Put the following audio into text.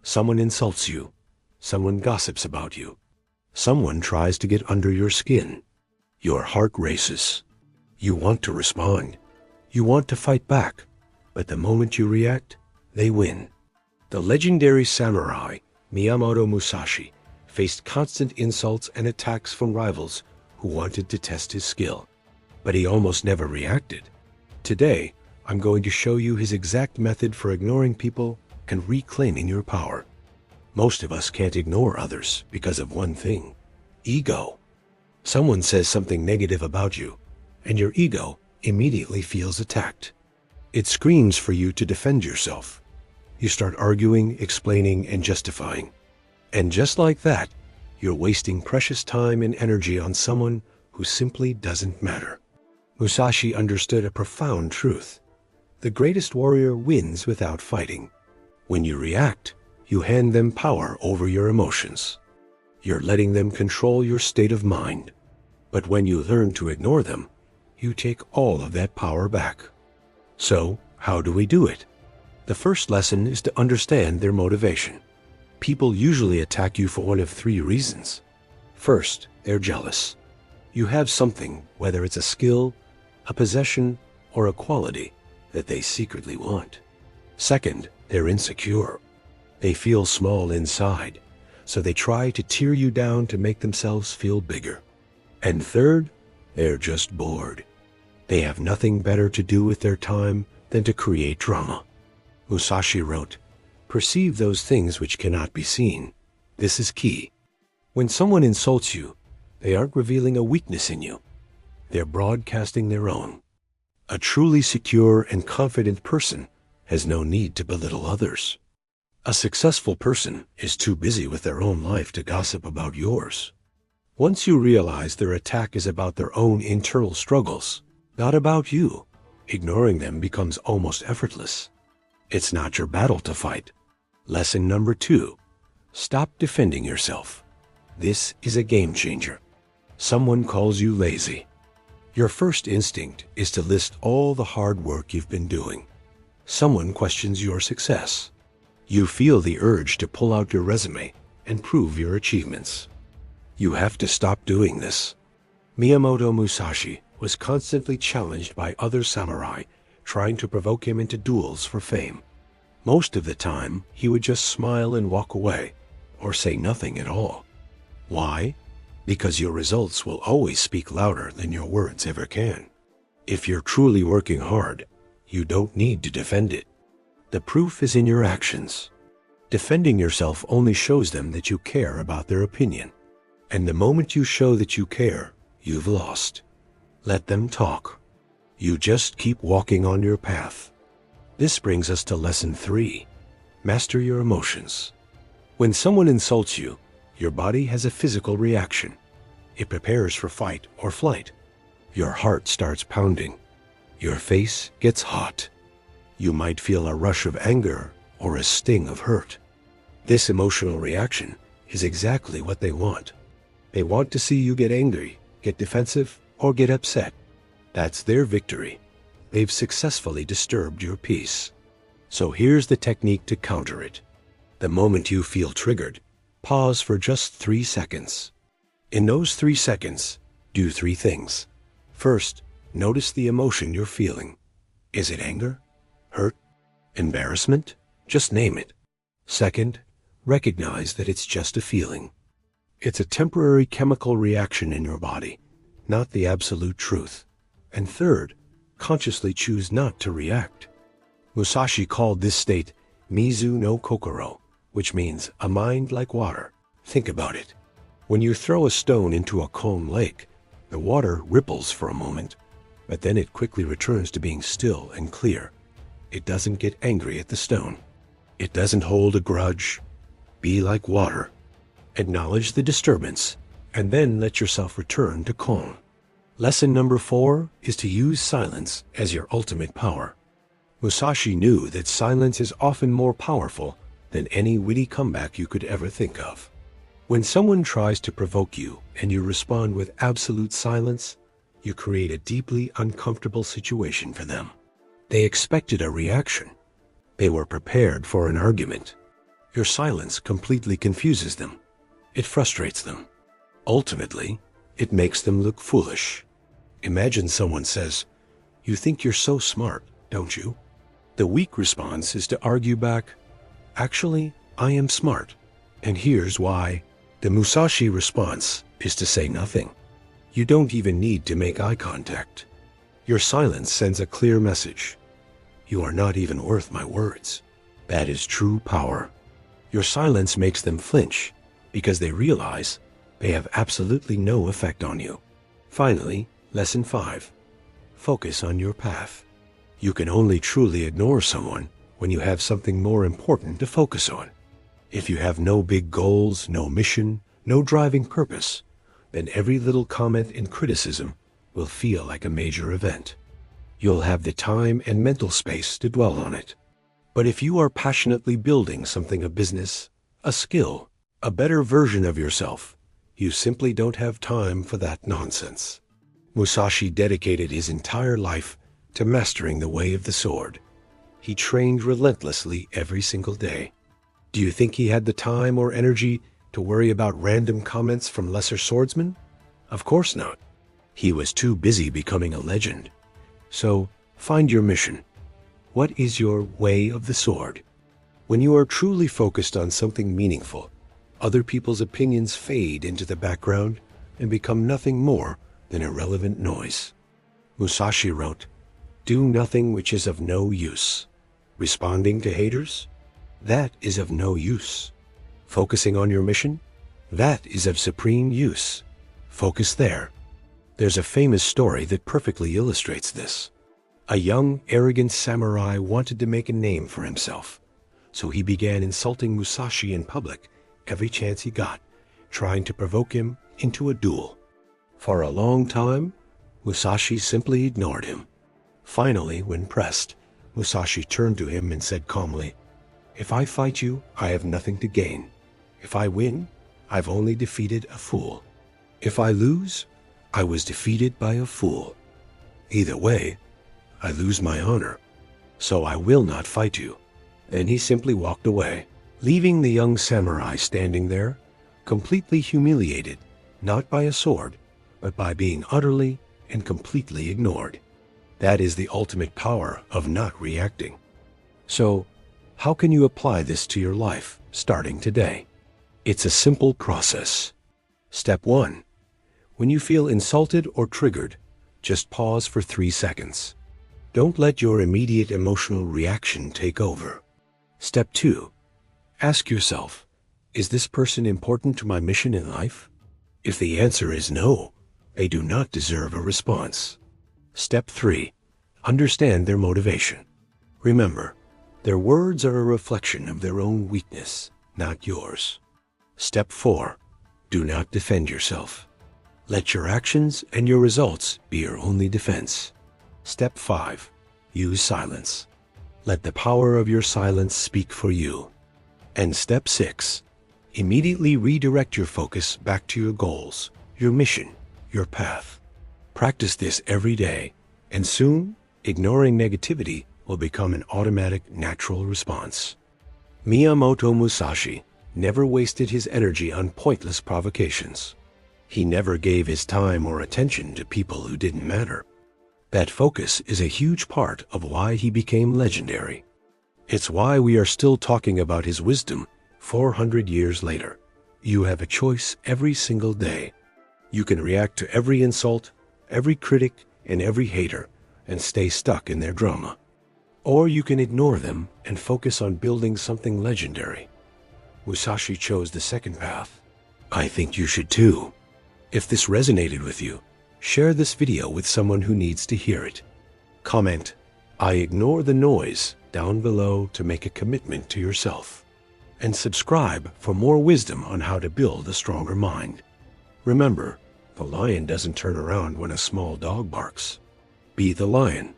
Someone insults you. Someone gossips about you. Someone tries to get under your skin. Your heart races. You want to respond. You want to fight back. But the moment you react, they win. The legendary samurai Miyamoto Musashi faced constant insults and attacks from rivals who wanted to test his skill. But he almost never reacted. Today, I'm going to show you his exact method for ignoring people and reclaiming your power. Most of us can't ignore others because of one thing: ego. Someone says something negative about you, and your ego immediately feels attacked. It screams for you to defend yourself. You start arguing, explaining, and justifying. And just like that, you're wasting precious time and energy on someone who simply doesn't matter. Musashi understood a profound truth. The greatest warrior wins without fighting. When you react, you hand them power over your emotions. You're letting them control your state of mind. But when you learn to ignore them, you take all of that power back. So, how do we do it? The first lesson is to understand their motivation. People usually attack you for one of three reasons. First, they're jealous. You have something, whether it's a skill, a possession, or a quality, that they secretly want. Second, they're insecure. They feel small inside, so they try to tear you down to make themselves feel bigger. And third, they're just bored. They have nothing better to do with their time than to create drama. Musashi wrote, "Perceive those things which cannot be seen." This is key. When someone insults you, they aren't revealing a weakness in you. They're broadcasting their own. A truly secure and confident person has no need to belittle others. A successful person is too busy with their own life to gossip about yours. Once you realize their attack is about their own internal struggles, not about you, ignoring them becomes almost effortless. It's not your battle to fight. Lesson number 2. Stop defending yourself. This is a game changer. Someone calls you lazy. Your first instinct is to list all the hard work you've been doing. Someone questions your success. You feel the urge to pull out your resume and prove your achievements. You have to stop doing this. Miyamoto Musashi was constantly challenged by other samurai trying to provoke him into duels for fame. Most of the time, he would just smile and walk away, or say nothing at all. Why? Because your results will always speak louder than your words ever can. If you're truly working hard, you don't need to defend it. The proof is in your actions. Defending yourself only shows them that you care about their opinion. And the moment you show that you care, you've lost. Let them talk. You just keep walking on your path. This brings us to lesson 3. Master your emotions. When someone insults you, your body has a physical reaction. It prepares for fight or flight. Your heart starts pounding. Your face gets hot. You might feel a rush of anger or a sting of hurt. This emotional reaction is exactly what they want. They want to see you get angry, get defensive, or get upset. That's their victory. They've successfully disturbed your peace. So here's the technique to counter it. The moment you feel triggered, pause for just 3 seconds. In those 3 seconds, do 3 things. First, notice the emotion you're feeling. Is it anger? Hurt? Embarrassment? Just name it. Second, recognize that it's just a feeling. It's a temporary chemical reaction in your body, not the absolute truth. And third, consciously choose not to react. Musashi called this state Mizu no Kokoro, which means a mind like water. Think about it. When you throw a stone into a calm lake, the water ripples for a moment, but then it quickly returns to being still and clear. It doesn't get angry at the stone. It doesn't hold a grudge. Be like water. Acknowledge the disturbance, and then let yourself return to calm. Lesson number 4 is to use silence as your ultimate power. Musashi knew that silence is often more powerful than any witty comeback you could ever think of. When someone tries to provoke you and you respond with absolute silence, you create a deeply uncomfortable situation for them. They expected a reaction. They were prepared for an argument. Your silence completely confuses them. It frustrates them. Ultimately, it makes them look foolish. Imagine someone says, "You think you're so smart, don't you?" The weak response is to argue back, "Actually, I am smart, and here's why." The Musashi response is to say nothing. You don't even need to make eye contact. Your silence sends a clear message. You are not even worth my words. That is true power. Your silence makes them flinch because they realize they have absolutely no effect on you. Finally, Lesson 5. Focus on your path. You can only truly ignore someone when you have something more important to focus on. If you have no big goals, no mission, no driving purpose, then every little comment and criticism will feel like a major event. You'll have the time and mental space to dwell on it. But if you are passionately building something, a business, a skill, a better version of yourself, you simply don't have time for that nonsense. Musashi dedicated his entire life to mastering the way of the sword. He trained relentlessly every single day. Do you think he had the time or energy to worry about random comments from lesser swordsmen? Of course not. He was too busy becoming a legend. So, find your mission. What is your way of the sword? When you are truly focused on something meaningful, other people's opinions fade into the background and become nothing more than irrelevant noise. Musashi wrote, "Do nothing which is of no use. Responding to haters? That is of no use. Focusing on your mission? That is of supreme use. Focus there." There's a famous story that perfectly illustrates this. A young, arrogant samurai wanted to make a name for himself, so he began insulting Musashi in public every chance he got, trying to provoke him into a duel. For a long time, Musashi simply ignored him. Finally, when pressed, Musashi turned to him and said calmly, "If I fight you, I have nothing to gain. If I win, I've only defeated a fool. If I lose, I was defeated by a fool. Either way, I lose my honor. So I will not fight you." And he simply walked away, leaving the young samurai standing there, completely humiliated, not by a sword, but by being utterly and completely ignored. That is the ultimate power of not reacting. So, how can you apply this to your life starting today? It's a simple process. Step 1. When you feel insulted or triggered, just pause for 3 seconds. Don't let your immediate emotional reaction take over. Step 2. Ask yourself, is this person important to my mission in life? If the answer is no, they do not deserve a response. Step 3. Understand their motivation. Remember, their words are a reflection of their own weakness, not yours. Step 4. Do not defend yourself. Let your actions and your results be your only defense. Step 5. Use silence. Let the power of your silence speak for you. And Step 6. Immediately redirect your focus back to your goals, your mission, your path. Practice this every day, and soon, ignoring negativity will become an automatic, natural response. Miyamoto Musashi never wasted his energy on pointless provocations. He never gave his time or attention to people who didn't matter. That focus is a huge part of why he became legendary. It's why we are still talking about his wisdom 400 years later. You have a choice every single day. You can react to every insult, every critic, and every hater, and stay stuck in their drama. Or you can ignore them and focus on building something legendary. Musashi chose the second path. I think you should too. If this resonated with you, share this video with someone who needs to hear it. Comment, "I ignore the noise," down below to make a commitment to yourself. And subscribe for more wisdom on how to build a stronger mind. Remember, the lion doesn't turn around when a small dog barks. Be the lion,